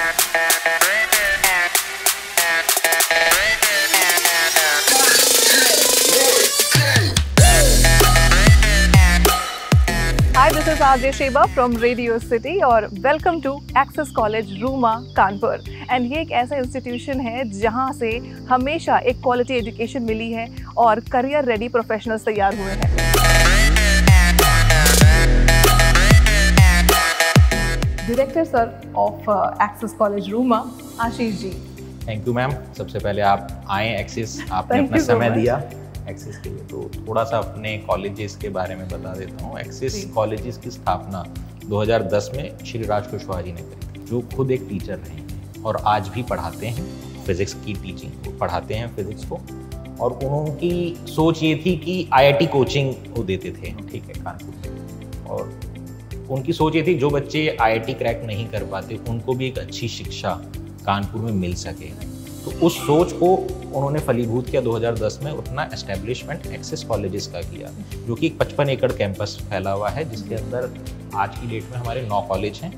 Hi, this is RJ Sheba from Radio City और welcome to Axis College Rooma Kanpur. And ये एक ऐसा institution है जहाँ से हमेशा एक क्वालिटी एजुकेशन मिली है और करियर रेडी प्रोफेशनल्स तैयार हुए हैं। Director sir of Axis College Rooma, Ashish ji. Thank you ma'am. सबसे पहले आप आए एक्सेस, आपने अपना समय दिया एक्सेस के लिए। तो थोड़ा सा अपने कॉलेजेस के बारे में बता देता हूँ। एक्सेस कॉलेजेस की स्थापना 2010 में श्री राज कुशवाहा जी ने करी, जो खुद एक टीचर रहे हैं और आज भी पढ़ाते हैं फिजिक्स की टीचिंग, वो पढ़ाते हैं फिजिक्स को। और उनकी सोच ये थी कि आईआईटी कोचिंग वो देते थे, ठीक है, कानपुर में। और उनकी सोच ये थी जो बच्चे आईआईटी क्रैक नहीं कर पाते उनको भी एक अच्छी शिक्षा कानपुर में मिल सके। तो उस सोच को उन्होंने फलीभूत किया 2010 में, अपना एस्टेब्लिशमेंट एक्सेस कॉलेजेस का किया, जो कि 55 एकड़ कैंपस फैला हुआ है, जिसके अंदर आज की डेट में हमारे 9 कॉलेज हैं।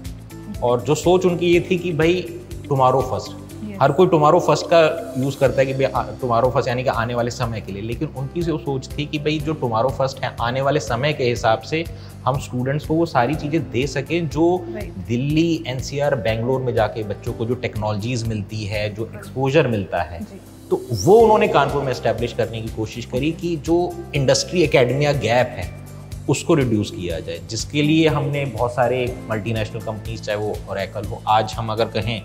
और जो सोच उनकी ये थी कि भाई टुमारो फर्स्ट, हर कोई टुमारो फर्स्ट का यूज़ करता है कि भाई टुमारो फर्स्ट यानी कि आने वाले समय के लिए, लेकिन उनकी जो सोच थी कि भाई जो टुमारो फर्स्ट है आने वाले समय के हिसाब से हम स्टूडेंट्स को वो सारी चीज़ें दे सकें जो दिल्ली, एनसीआर, बेंगलोर में जाके बच्चों को जो टेक्नोलॉजीज़ मिलती है, जो एक्सपोजर मिलता है, तो वो उन्होंने कानपुर में एस्टैब्लिश करने की कोशिश करी कि जो इंडस्ट्री एकेडमिया गैप है उसको रिड्यूस किया जाए, जिसके लिए हमने बहुत सारे मल्टीनेशनल कंपनीज, चाहे वो ओरेकल हो, आज हम अगर कहें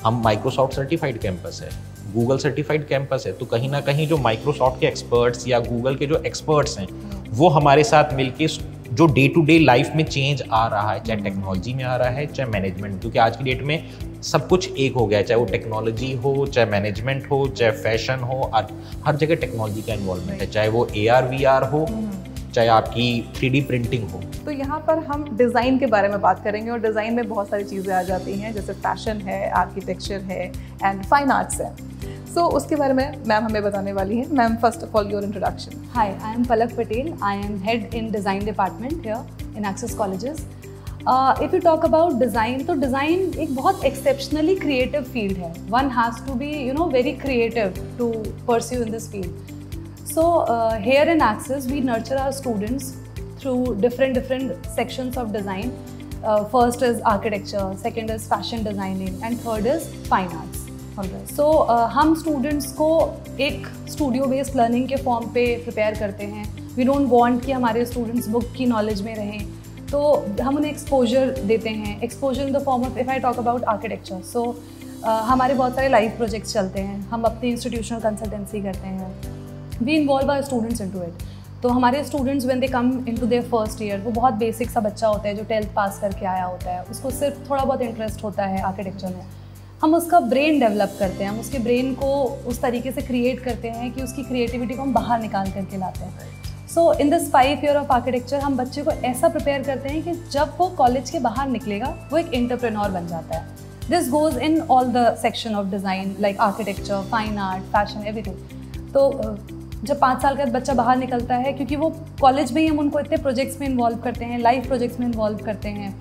हम माइक्रोसॉफ्ट सर्टिफाइड कैंपस है, गूगल सर्टिफाइड कैंपस है, तो कहीं ना कहीं जो माइक्रोसॉफ्ट के एक्सपर्ट्स या गूगल के जो एक्सपर्ट्स हैं वो हमारे साथ मिलके जो डे टू डे लाइफ में चेंज आ रहा है, चाहे टेक्नोलॉजी में आ रहा है, चाहे मैनेजमेंट, क्योंकि आज की डेट में सब कुछ एक हो गया है, चाहे वो टेक्नोलॉजी हो, चाहे मैनेजमेंट हो, चाहे फैशन हो, हर जगह टेक्नोलॉजी का इन्वॉल्वमेंट है, चाहे वो AR VR हो, चाहे आपकी 3D प्रिंटिंग हो। तो यहाँ पर हम डिज़ाइन के बारे में बात करेंगे और डिज़ाइन में बहुत सारी चीज़ें आ जाती हैं, जैसे फैशन है, आर्किटेक्चर है एंड फाइन आर्ट्स है। सो उसके बारे में मैम हमें बताने वाली हैं। Ma'am, first of all your introduction. Hi, I am Palak Patel. I am head in design department here in Access Colleges. If you talk about design, तो design एक बहुत exceptionally creative field है. One has to be, very creative to pursue in this field. So here in Access, we nurture our students through different sections of design. First is architecture, second is fashion designing, and third is fine arts. So हम students को एक studio based learning के form पे prepare करते हैं। We don't want कि हमारे students book की नॉलेज में रहें, तो हम उन्हें एक्सपोजर देते हैं। Exposure in the form of, if I talk about architecture, so हमारे बहुत सारे लाइव प्रोजेक्ट्स चलते हैं, हम अपनी इंस्टीट्यूशनल कंसल्टेंसी करते हैं, we involve our students into it. तो हमारे students when they come into their first year, वो बहुत बेसिक सा बच्चा होता है जो 12th पास करके आया होता है, उसको सिर्फ थोड़ा बहुत इंटरेस्ट होता है आर्किटेक्चर में। हम उसका ब्रेन डेवलप करते हैं, हम उसके ब्रेन को उस तरीके से क्रिएट करते हैं कि उसकी क्रिएटिविटी को हम बाहर निकाल करके लाते हैं। So in this 5 year of architecture हम बच्चे को ऐसा प्रिपेयर करते हैं कि जब वो कॉलेज के बाहर निकलेगा वो एक एंटरप्रेन्योर बन जाता है। This goes in all the section of design like architecture, fine art, fashion, everything. तो जब 5 साल का बच्चा बाहर निकलता है, क्योंकि वो कॉलेज में ही हम उनको इतने प्रोजेक्ट्स में इन्वॉल्व करते हैं, लाइव प्रोजेक्ट्स में इन्वॉल्व करते हैं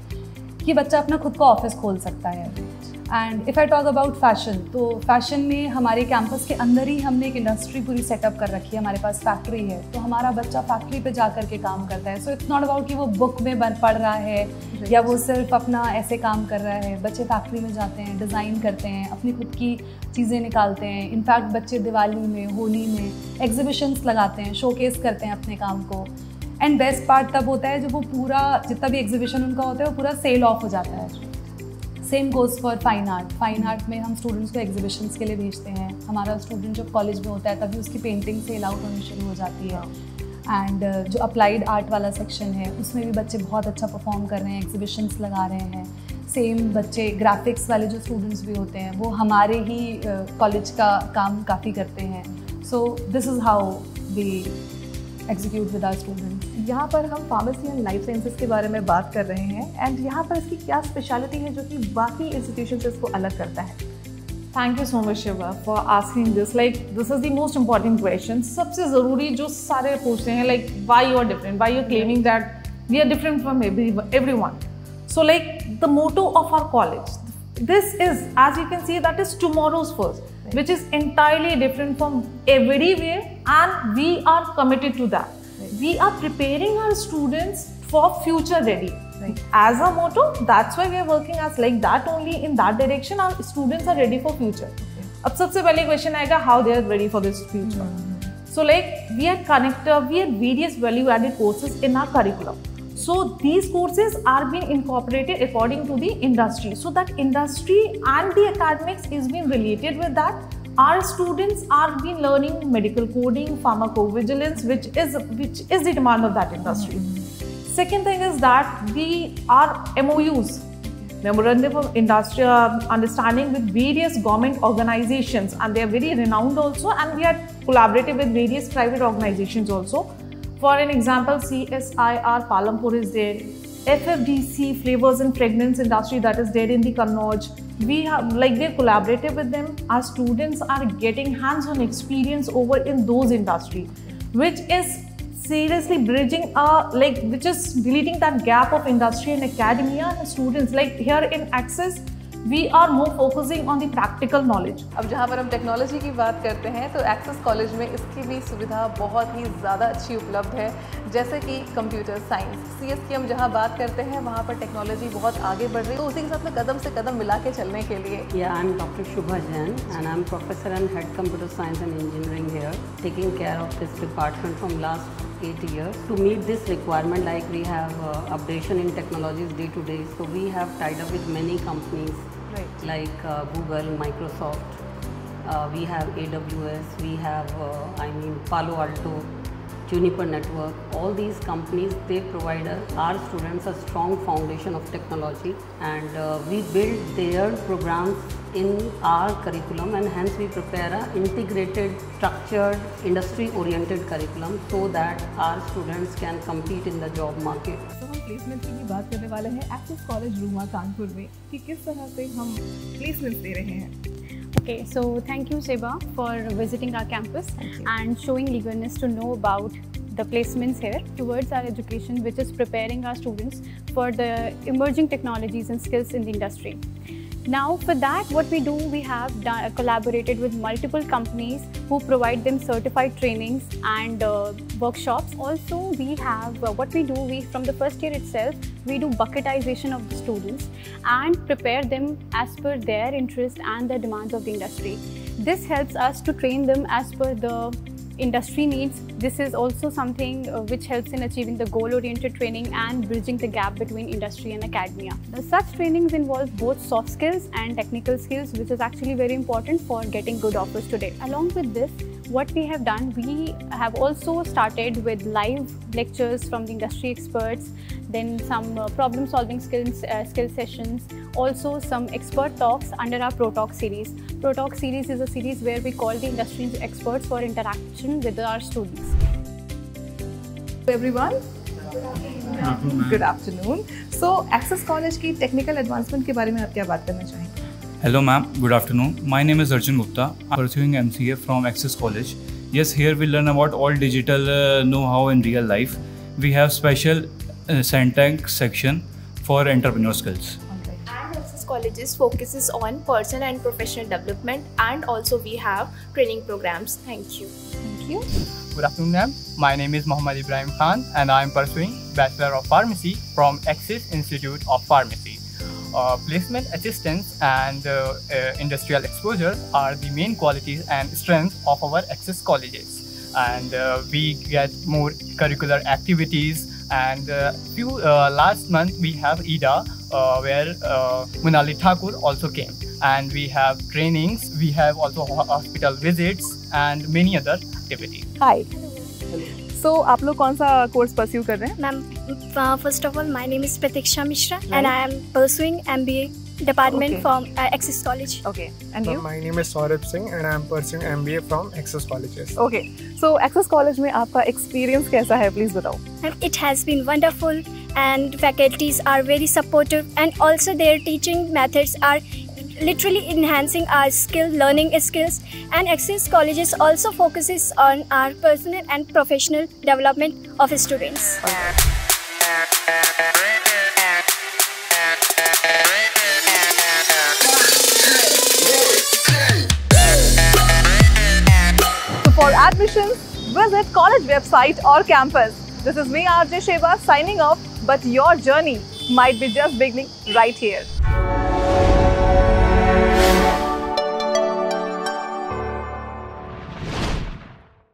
कि बच्चा अपना खुद का ऑफिस खोल सकता है। And if I talk about fashion, तो फैशन में हमारे कैंपस के अंदर ही हमने एक इंडस्ट्री पूरी सेटअप कर रखी है, हमारे पास फैक्ट्री है, तो हमारा बच्चा फैक्ट्री पे जा कर के काम करता है। सो इट्स नॉट अबाउट कि वो बुक में पढ़ रहा है या वो सिर्फ अपना ऐसे काम कर रहा है। बच्चे फैक्ट्री में जाते हैं, डिज़ाइन करते हैं, अपनी खुद की चीज़ें निकालते हैं। इनफैक्ट बच्चे दिवाली में, होली में एग्जीबिशंस लगाते हैं, शोकेस करते हैं अपने काम को। एंड बेस्ट पार्ट तब होता है जब वो पूरा जितना भी एग्जीबिशन उनका होता है वो पूरा सेल ऑफ हो जाता है। Same goes for fine art. Fine art में हम स्टूडेंट्स को एग्जीबिशंस के लिए भेजते हैं। हमारा स्टूडेंट जब कॉलेज में होता है तभी उसकी पेंटिंग सेल आउट होनी शुरू हो जाती है। एंड जो अप्लाइड आर्ट वाला सेक्शन है उसमें भी बच्चे बहुत अच्छा परफॉर्म कर रहे हैं, एग्जीबिशंस लगा रहे हैं। सेम बच्चे ग्राफिक्स वाले जो स्टूडेंट्स भी होते हैं वो हमारे ही कॉलेज का काम काफ़ी करते हैं। So this is how we execute with our students. यहाँ पर हम फार्मेसी एंड लाइफ साइंसेज के बारे में बात कर रहे हैं एंड यहाँ पर इसकी क्या स्पेशलिटी है जो कि बाकी इंस्टीट्यूशन से इसको अलग करता है? Thank you so much Shiva for asking this. This is the most important question. सबसे ज़रूरी जो सारे पूछते हैं, like why you are different, why you claiming that we are different from everyone. So the motto of our college, this is, as you can see, that is tomorrow's first, which is entirely different from everywhere, and we are committed to that. We are preparing our students for future ready. As a motto, that's why we are working as like that only, in that direction. Our students are ready for future. अब सबसे पहले question आएगा, how they are ready for this future. So like we are various value added courses in our curriculum. So these courses are being incorporated according to the industry. So that industry and the academics is being related with that. Our students are been learning medical coding, pharmacovigilance, which is the demand of that industry. Second thing is that we are MOUs, Memorandum of Industrial Understanding, with various government organizations, and they are very renowned also, and we are collaborative with various private organizations also. For an example, CSIR Palampur is there, FFDC Flavors and Fragrance Industry, that is there in the Kannauj. We have we're collaborative with them. Our students are getting hands-on experience over in those industry, which is seriously bridging which is deleting that gap of industry and academia and students. Like here in Access, we are more focusing on the practical knowledge. अब जहाँ पर हम technology की बात करते हैं तो access college में इसकी भी सुविधा बहुत ही ज़्यादा अच्छी उपलब्ध है, जैसे कि कंप्यूटर साइंस CS की हम जहाँ बात करते हैं वहाँ पर टेक्नोलॉजी बहुत आगे बढ़ रही है, तो उसी के साथ में कदम से कदम मिला के चलने के लिए. Yeah, I'm Dr. Shubha Jain and I'm professor and head computer science and engineering here, taking care of this department from last 8 years. To meet this requirement, like we have updation in technologies day to day, so we have tied up with many companies. Right. Like Google, Microsoft, we have AWS, we have Palo Alto, Juniper Network. All these companies, they provide our students a strong foundation of technology, and we build their programs in our curriculum, and hence we prepare an integrated, structured, industry-oriented curriculum so that our students can compete in the job market. तो हम placement की भी बात करने वाले हैं access College Rooma Kanpur में कि किस तरह से हम प्लेसमेंट दे रहे हैं. Okay, so thank you Seba for visiting our campus and showing eagerness to know about the placements here towards our education, which is preparing our students for the emerging technologies and skills in the industry. Now for that, what we do, we have collaborated with multiple companies who provide them certified trainings and workshops. Also we have what we do, from the first year itself, we do bucketization of the students and prepare them as per their interest and the demands of the industry. This helps us to train them as per the industry needs. This is also something which helps in achieving the goal-oriented training and bridging the gap between industry and academia. Such trainings involve both soft skills and technical skills, which is actually very important for getting good offers today. Along with this, what we have done, we have also started with live lectures from the industry experts, then some problem-solving skill sessions, also some expert talks under our Pro Talk series. Pro Talk series is a series where we call the industry experts for interaction with our students. Everyone, good afternoon. So, Access College की technical advancement के बारे में आप क्या बात करना चाहेंगे? Hello ma'am, good afternoon. My name is Arjun Gupta. I'm pursuing MCA from Access College. Yes, here we learn about all digital know-how in real life. We have special Centec section for entrepreneur skills. And Access Colleges focuses on personal and professional development, and also we have training programs. Thank you. Thank you. Good afternoon ma'am. My name is Mohammad Ibrahim Khan and I am pursuing Bachelor of Pharmacy from Access Institute of Pharmacy. Placement assistance and industrial exposure are the main qualities and strengths of our Access colleges, and we get more curricular activities, and last month we have EDA where Munali Thakur also came, and we have trainings, we have also hospital visits and many other activities. Hi. So, आप लोग कौन सा course pursue कर रहे हैं? Ma'am, first of all, my name is Pratiksha Mishra, and I am pursuing MBA department from Access College. Okay, and you? My name is Saurabh Singh and I am pursuing MBA from Access Colleges. Okay, so Access College में आपका experience कैसा है? Please बताओ. It has been wonderful, and faculties are very supportive, and also their teaching methods are literally enhancing our learning skills, and Access Colleges also focuses on our personal and professional development of students. for admissions, visit college website or campus. This is me, RJ Sheba, signing off, but your journey might be just beginning right here.